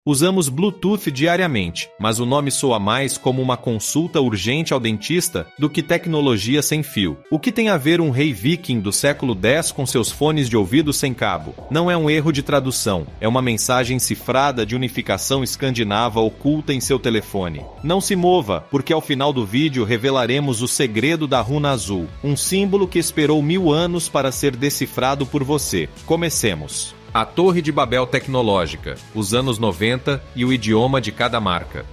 Usamos Bluetooth diariamente, mas o nome soa mais como uma consulta urgente ao dentista do que tecnologia sem fio. O que tem a ver um rei viking do século X com seus fones de ouvido sem cabo? Não é um erro de tradução, é uma mensagem cifrada de unificação escandinava oculta em seu telefone. Não se mova, porque ao final do vídeo revelaremos o segredo da runa azul, um símbolo que esperou 1000 anos para ser decifrado por você. Comecemos. A Torre de Babel Tecnológica, os anos 90 e o idioma de cada marca.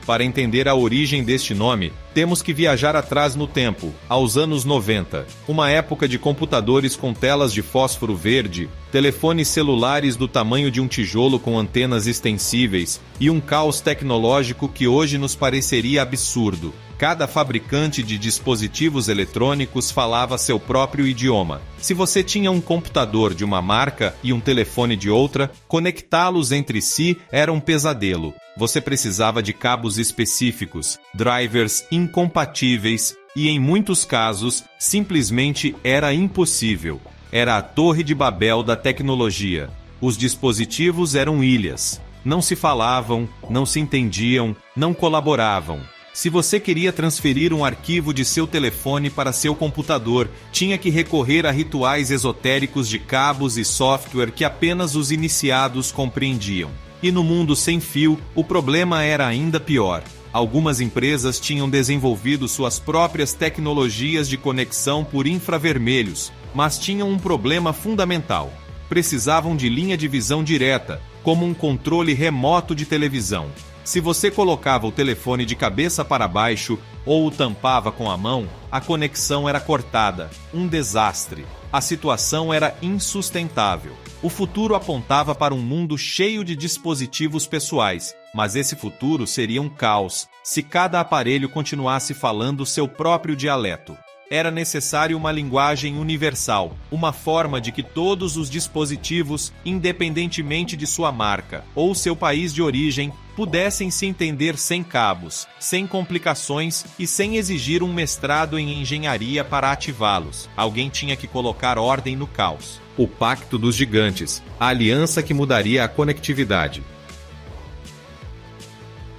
Para entender a origem deste nome, temos que viajar atrás no tempo, aos anos 90, uma época de computadores com telas de fósforo verde, telefones celulares do tamanho de um tijolo com antenas extensíveis e um caos tecnológico que hoje nos pareceria absurdo. Cada fabricante de dispositivos eletrônicos falava seu próprio idioma. Se você tinha um computador de uma marca e um telefone de outra, conectá-los entre si era um pesadelo. Você precisava de cabos específicos, drivers incompatíveis e, em muitos casos, simplesmente era impossível. Era a Torre de Babel da tecnologia. Os dispositivos eram ilhas. Não se falavam, não se entendiam, não colaboravam. Se você queria transferir um arquivo de seu telefone para seu computador, tinha que recorrer a rituais esotéricos de cabos e software que apenas os iniciados compreendiam. E no mundo sem fio, o problema era ainda pior. Algumas empresas tinham desenvolvido suas próprias tecnologias de conexão por infravermelhos, mas tinham um problema fundamental. Precisavam de linha de visão direta, como um controle remoto de televisão. Se você colocava o telefone de cabeça para baixo ou o tampava com a mão, a conexão era cortada. Um desastre. A situação era insustentável. O futuro apontava para um mundo cheio de dispositivos pessoais, mas esse futuro seria um caos se cada aparelho continuasse falando seu próprio dialeto. Era necessário uma linguagem universal, uma forma de que todos os dispositivos, independentemente de sua marca ou seu país de origem, pudessem se entender sem cabos, sem complicações e sem exigir um mestrado em engenharia para ativá-los. Alguém tinha que colocar ordem no caos. O Pacto dos Gigantes, a aliança que mudaria a conectividade.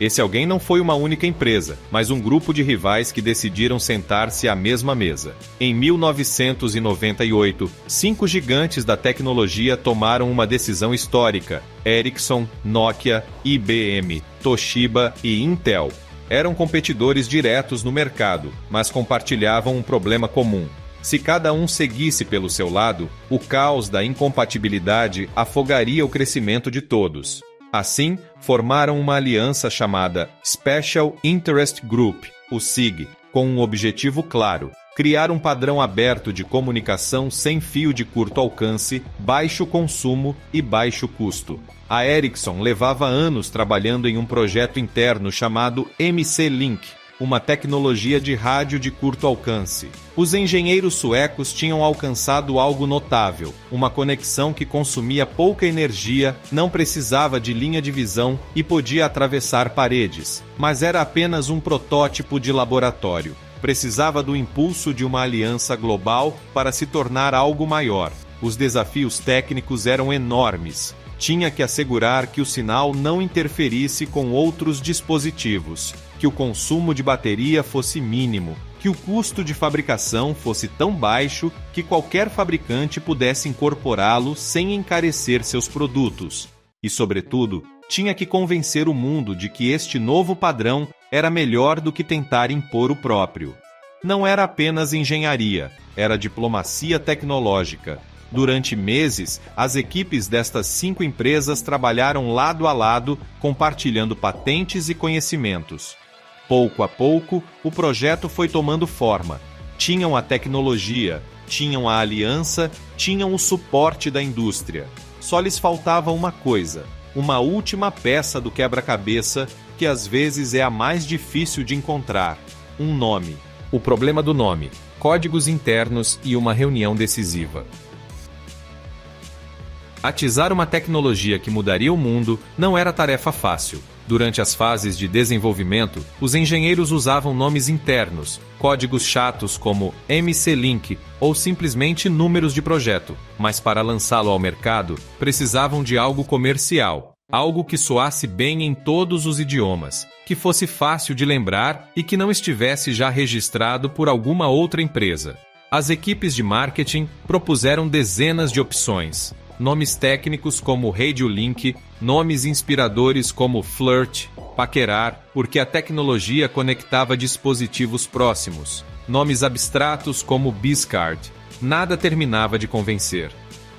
Esse alguém não foi uma única empresa, mas um grupo de rivais que decidiram sentar-se à mesma mesa. Em 1998, 5 gigantes da tecnologia tomaram uma decisão histórica: Ericsson, Nokia, IBM, Toshiba e Intel. Eram competidores diretos no mercado, mas compartilhavam um problema comum. Se cada um seguisse pelo seu lado, o caos da incompatibilidade afogaria o crescimento de todos. Assim, formaram uma aliança chamada Special Interest Group, o SIG, com um objetivo claro: criar um padrão aberto de comunicação sem fio de curto alcance, baixo consumo e baixo custo. A Ericsson levava anos trabalhando em um projeto interno chamado MC-Link, uma tecnologia de rádio de curto alcance. Os engenheiros suecos tinham alcançado algo notável: uma conexão que consumia pouca energia, não precisava de linha de visão e podia atravessar paredes. Mas era apenas um protótipo de laboratório. Precisava do impulso de uma aliança global para se tornar algo maior. Os desafios técnicos eram enormes. Tinha que assegurar que o sinal não interferisse com outros dispositivos, que o consumo de bateria fosse mínimo, que o custo de fabricação fosse tão baixo que qualquer fabricante pudesse incorporá-lo sem encarecer seus produtos. E, sobretudo, tinha que convencer o mundo de que este novo padrão era melhor do que tentar impor o próprio. Não era apenas engenharia, era diplomacia tecnológica. Durante meses, as equipes destas 5 empresas trabalharam lado a lado, compartilhando patentes e conhecimentos. Pouco a pouco, o projeto foi tomando forma. Tinham a tecnologia, tinham a aliança, tinham o suporte da indústria. Só lhes faltava uma coisa: uma última peça do quebra-cabeça, que às vezes é a mais difícil de encontrar: um nome. O problema do nome, códigos internos e uma reunião decisiva. Atizar uma tecnologia que mudaria o mundo não era tarefa fácil. Durante as fases de desenvolvimento, os engenheiros usavam nomes internos, códigos chatos como MC-Link ou simplesmente números de projeto, mas para lançá-lo ao mercado, precisavam de algo comercial, algo que soasse bem em todos os idiomas, que fosse fácil de lembrar e que não estivesse já registrado por alguma outra empresa. As equipes de marketing propuseram dezenas de opções, nomes técnicos como Radiolink, nomes inspiradores como Flirt, paquerar, porque a tecnologia conectava dispositivos próximos, nomes abstratos como Bizcard. Nada terminava de convencer.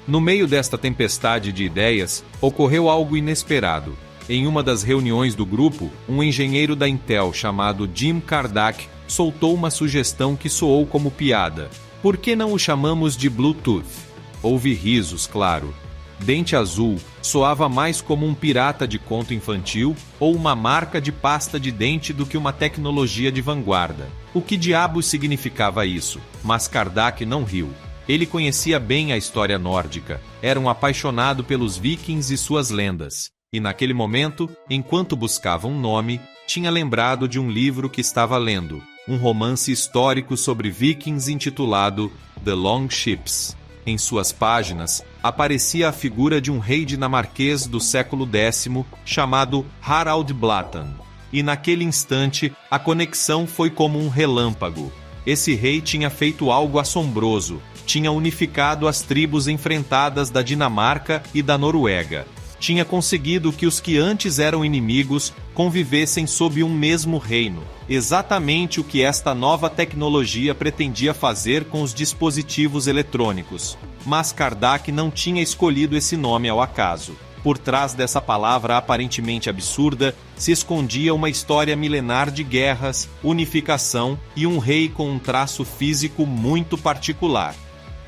No meio desta tempestade de ideias, ocorreu algo inesperado. Em uma das reuniões do grupo, um engenheiro da Intel chamado Jim Kardach soltou uma sugestão que soou como piada. Por que não o chamamos de Bluetooth? Houve risos, claro. Dente Azul soava mais como um pirata de conto infantil ou uma marca de pasta de dente do que uma tecnologia de vanguarda. O que diabos significava isso? Mas Kardach não riu. Ele conhecia bem a história nórdica, era um apaixonado pelos vikings e suas lendas. E naquele momento, enquanto buscava um nome, tinha lembrado de um livro que estava lendo, um romance histórico sobre vikings intitulado The Long Ships. Em suas páginas, aparecia a figura de um rei dinamarquês do século X chamado Harald Blåtand. E naquele instante, a conexão foi como um relâmpago. Esse rei tinha feito algo assombroso, tinha unificado as tribos enfrentadas da Dinamarca e da Noruega. Tinha conseguido que os que antes eram inimigos convivessem sob um mesmo reino. Exatamente o que esta nova tecnologia pretendia fazer com os dispositivos eletrônicos. Mas Kardach não tinha escolhido esse nome ao acaso. Por trás dessa palavra aparentemente absurda, se escondia uma história milenar de guerras, unificação e um rei com um traço físico muito particular.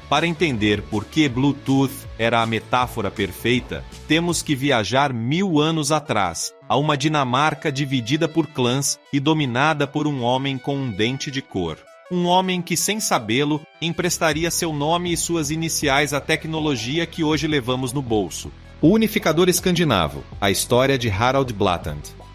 Para entender por que Bluetooth era a metáfora perfeita, temos que viajar 1000 anos atrás, a uma Dinamarca dividida por clãs e dominada por um homem com um dente de cor. Um homem que, sem sabê-lo, emprestaria seu nome e suas iniciais à tecnologia que hoje levamos no bolso. O unificador escandinavo, a história de Harald Blåtand.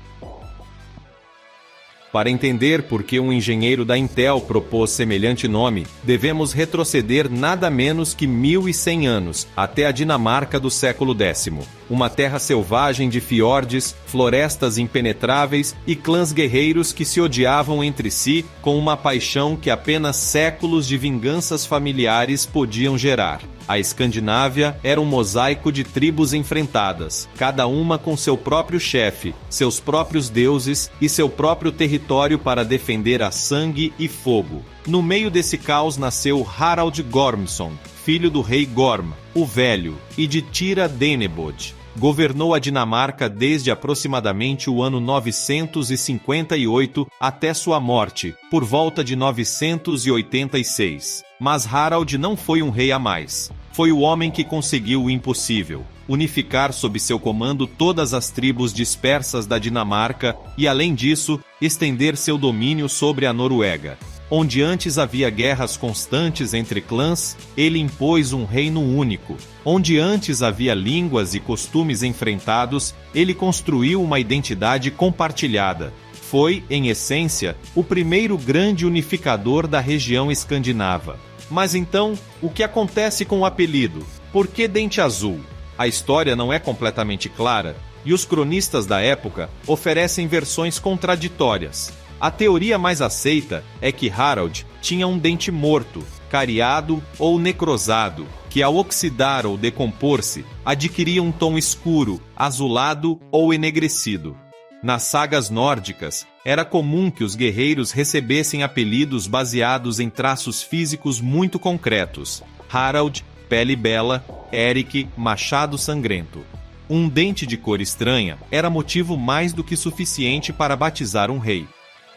Para entender por que um engenheiro da Intel propôs semelhante nome, devemos retroceder nada menos que 1100 anos, até a Dinamarca do século X. Uma terra selvagem de fiordes, florestas impenetráveis e clãs guerreiros que se odiavam entre si com uma paixão que apenas séculos de vinganças familiares podiam gerar. A Escandinávia era um mosaico de tribos enfrentadas, cada uma com seu próprio chefe, seus próprios deuses e seu próprio território para defender a sangue e fogo. No meio desse caos nasceu Harald Gormson, filho do rei Gorm, o Velho, e de Tira Denebod. Governou a Dinamarca desde aproximadamente o ano 958 até sua morte, por volta de 986. Mas Harald não foi um rei a mais. Foi o homem que conseguiu o impossível, unificar sob seu comando todas as tribos dispersas da Dinamarca e, além disso, estender seu domínio sobre a Noruega. Onde antes havia guerras constantes entre clãs, ele impôs um reino único. Onde antes havia línguas e costumes enfrentados, ele construiu uma identidade compartilhada. Foi, em essência, o primeiro grande unificador da região escandinava. Mas então, o que acontece com o apelido? Por que Dente Azul? A história não é completamente clara, e os cronistas da época oferecem versões contraditórias. A teoria mais aceita é que Harald tinha um dente morto, cariado ou necrosado, que ao oxidar ou decompor-se, adquiria um tom escuro, azulado ou enegrecido. Nas sagas nórdicas, era comum que os guerreiros recebessem apelidos baseados em traços físicos muito concretos. Harald, pele bela, Erik, machado sangrento. Um dente de cor estranha era motivo mais do que suficiente para batizar um rei.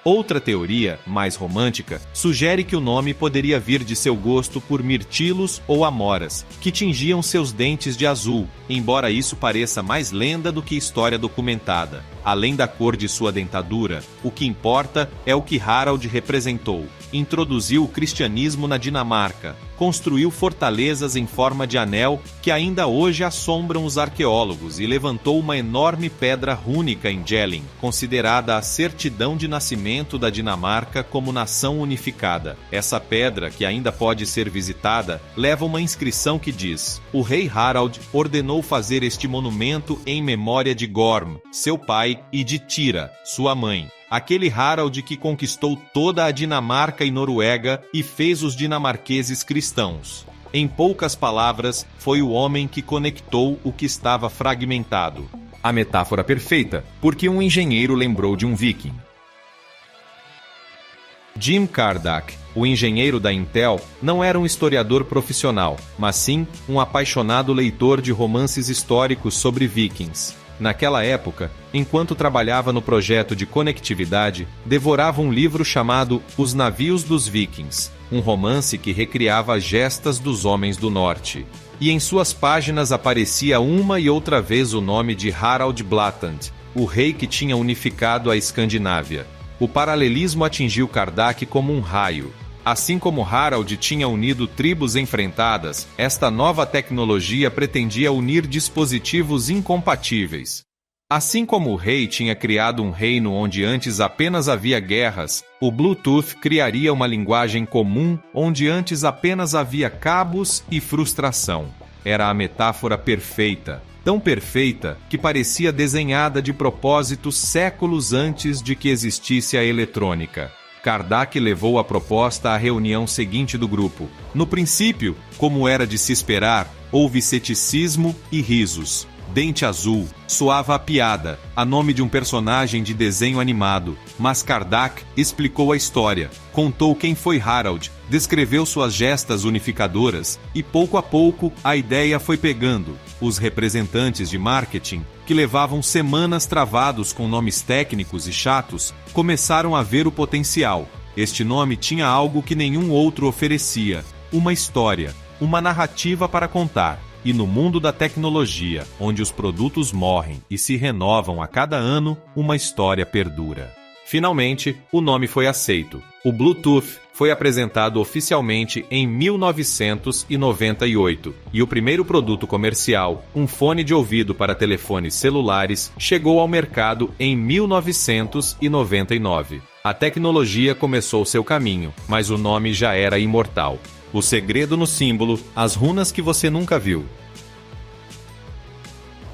Outra teoria, mais romântica, sugere que o nome poderia vir de seu gosto por mirtilos ou amoras, que tingiam seus dentes de azul, embora isso pareça mais lenda do que história documentada. Além da cor de sua dentadura, o que importa é o que Harald representou. Introduziu o cristianismo na Dinamarca, construiu fortalezas em forma de anel que ainda hoje assombram os arqueólogos e levantou uma enorme pedra rúnica em Jelling, considerada a certidão de nascimento da Dinamarca como nação unificada. Essa pedra, que ainda pode ser visitada, leva uma inscrição que diz: o rei Harald ordenou fazer este monumento em memória de Gorm, seu pai, e de Tira, sua mãe. Aquele Harald que conquistou toda a Dinamarca e Noruega e fez os dinamarqueses cristãos. Em poucas palavras, foi o homem que conectou o que estava fragmentado. A metáfora perfeita, porque um engenheiro lembrou de um viking. Jim Kardach, o engenheiro da Intel, não era um historiador profissional, mas sim um apaixonado leitor de romances históricos sobre vikings. Naquela época, enquanto trabalhava no projeto de conectividade, devorava um livro chamado Os Navios dos Vikings, um romance que recriava as gestas dos homens do norte. E em suas páginas aparecia uma e outra vez o nome de Harald Blattand, o rei que tinha unificado a Escandinávia. O paralelismo atingiu Kardach como um raio. Assim como Harald tinha unido tribos enfrentadas, esta nova tecnologia pretendia unir dispositivos incompatíveis. Assim como o rei tinha criado um reino onde antes apenas havia guerras, o Bluetooth criaria uma linguagem comum onde antes apenas havia cabos e frustração. Era a metáfora perfeita, tão perfeita que parecia desenhada de propósito séculos antes de que existisse a eletrônica. Kardach levou a proposta à reunião seguinte do grupo. No princípio, como era de se esperar, houve ceticismo e risos. Dente Azul soava a piada, a nome de um personagem de desenho animado, mas Kardach explicou a história, contou quem foi Harald, descreveu suas gestas unificadoras e pouco a pouco a ideia foi pegando. Os representantes de marketing, que levavam semanas travados com nomes técnicos e chatos, começaram a ver o potencial. Este nome tinha algo que nenhum outro oferecia: uma história, uma narrativa para contar. E no mundo da tecnologia, onde os produtos morrem e se renovam a cada ano, uma história perdura. Finalmente, o nome foi aceito. O Bluetooth foi apresentado oficialmente em 1998, e o primeiro produto comercial, um fone de ouvido para telefones celulares, chegou ao mercado em 1999. A tecnologia começou seu caminho, mas o nome já era imortal. O segredo no símbolo, as runas que você nunca viu.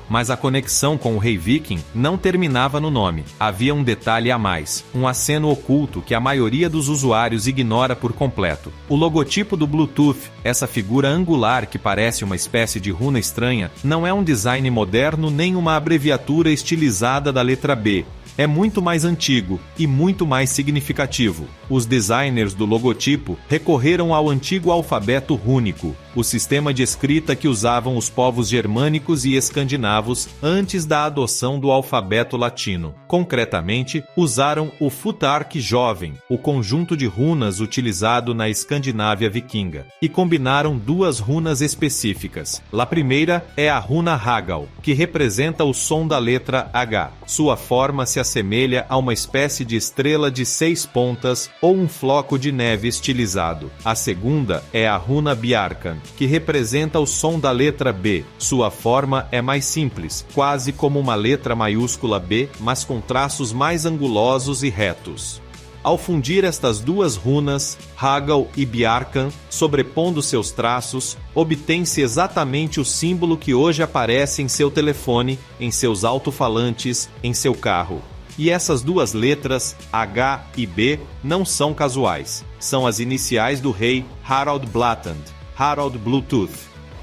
Mas a conexão com o rei viking não terminava no nome. Havia um detalhe a mais, um aceno oculto que a maioria dos usuários ignora por completo. O logotipo do Bluetooth, essa figura angular que parece uma espécie de runa estranha, não é um design moderno nem uma abreviatura estilizada da letra B. É muito mais antigo e muito mais significativo. Os designers do logotipo recorreram ao antigo alfabeto rúnico, o sistema de escrita que usavam os povos germânicos e escandinavos antes da adoção do alfabeto latino. Concretamente, usaram o Futhark Jovem, o conjunto de runas utilizado na Escandinávia vikinga, e combinaram duas runas específicas. A primeira é a runa Hagal, que representa o som da letra H. Sua forma se assemelha a uma espécie de estrela de 6 pontas ou um floco de neve estilizado. A segunda é a runa Bjarkan, que representa o som da letra B. Sua forma é mais simples, quase como uma letra maiúscula B, mas com traços mais angulosos e retos. Ao fundir estas duas runas, Hagal e Bjarkan, sobrepondo seus traços, obtém-se exatamente o símbolo que hoje aparece em seu telefone, em seus alto-falantes, em seu carro. E essas duas letras, H e B, não são casuais. São as iniciais do rei Harald Blattand, Harald Bluetooth.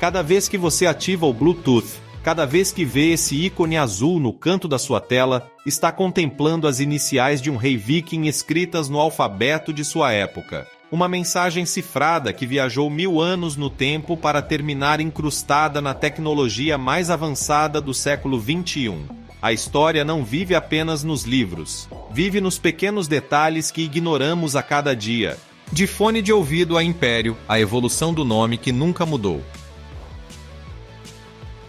Cada vez que você ativa o Bluetooth, cada vez que vê esse ícone azul no canto da sua tela, está contemplando as iniciais de um rei viking escritas no alfabeto de sua época. Uma mensagem cifrada que viajou 1000 anos no tempo para terminar incrustada na tecnologia mais avançada do século XXI. A história não vive apenas nos livros. Vive nos pequenos detalhes que ignoramos a cada dia. De fone de ouvido a império, a evolução do nome que nunca mudou.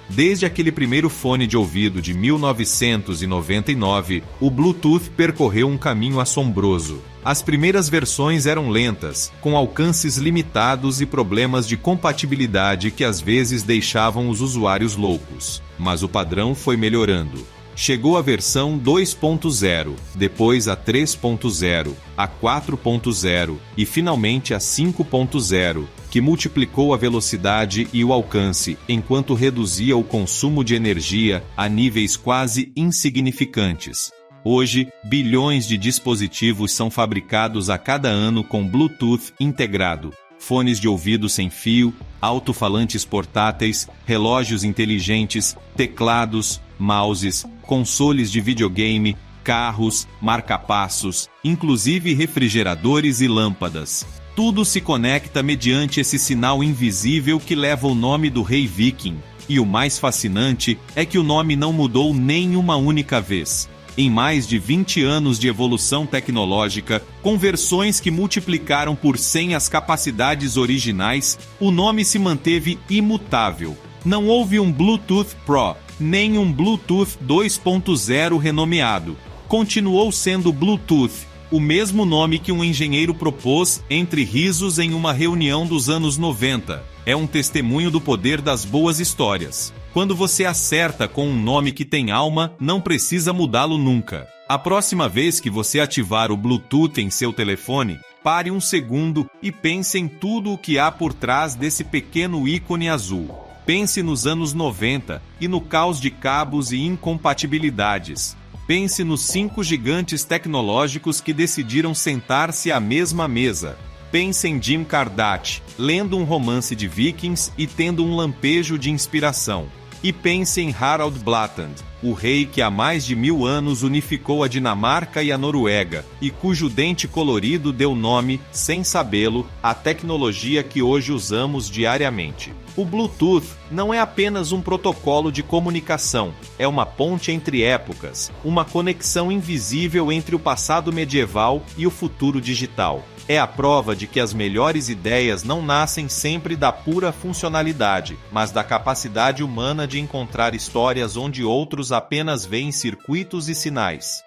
Desde aquele primeiro fone de ouvido de 1999, o Bluetooth percorreu um caminho assombroso. As primeiras versões eram lentas, com alcances limitados e problemas de compatibilidade que às vezes deixavam os usuários loucos. Mas o padrão foi melhorando. Chegou a versão 2.0, depois a 3.0, a 4.0 e finalmente a 5.0, que multiplicou a velocidade e o alcance, enquanto reduzia o consumo de energia a níveis quase insignificantes. Hoje, bilhões de dispositivos são fabricados a cada ano com Bluetooth integrado. Fones de ouvido sem fio, alto-falantes portáteis, relógios inteligentes, teclados, mouses, consoles de videogame, carros, marca-passos, inclusive refrigeradores e lâmpadas. Tudo se conecta mediante esse sinal invisível que leva o nome do rei viking. E o mais fascinante é que o nome não mudou nem uma única vez. Em mais de 20 anos de evolução tecnológica, com versões que multiplicaram por 100 as capacidades originais, o nome se manteve imutável. Não houve um Bluetooth Pro, nem um Bluetooth 2.0 renomeado. Continuou sendo Bluetooth, o mesmo nome que um engenheiro propôs entre risos em uma reunião dos anos 90. É um testemunho do poder das boas histórias. Quando você acerta com um nome que tem alma, não precisa mudá-lo nunca. A próxima vez que você ativar o Bluetooth em seu telefone, pare um segundo e pense em tudo o que há por trás desse pequeno ícone azul. Pense nos anos 90 e no caos de cabos e incompatibilidades. Pense nos 5 gigantes tecnológicos que decidiram sentar-se à mesma mesa. Pense em Jim Kardashian, lendo um romance de vikings e tendo um lampejo de inspiração. E pense em Harald Blattand, o rei que há mais de 1000 anos unificou a Dinamarca e a Noruega, e cujo dente colorido deu nome, sem sabê-lo, à tecnologia que hoje usamos diariamente. O Bluetooth não é apenas um protocolo de comunicação, é uma ponte entre épocas, uma conexão invisível entre o passado medieval e o futuro digital. É a prova de que as melhores ideias não nascem sempre da pura funcionalidade, mas da capacidade humana de encontrar histórias onde outros apenas veem circuitos e sinais.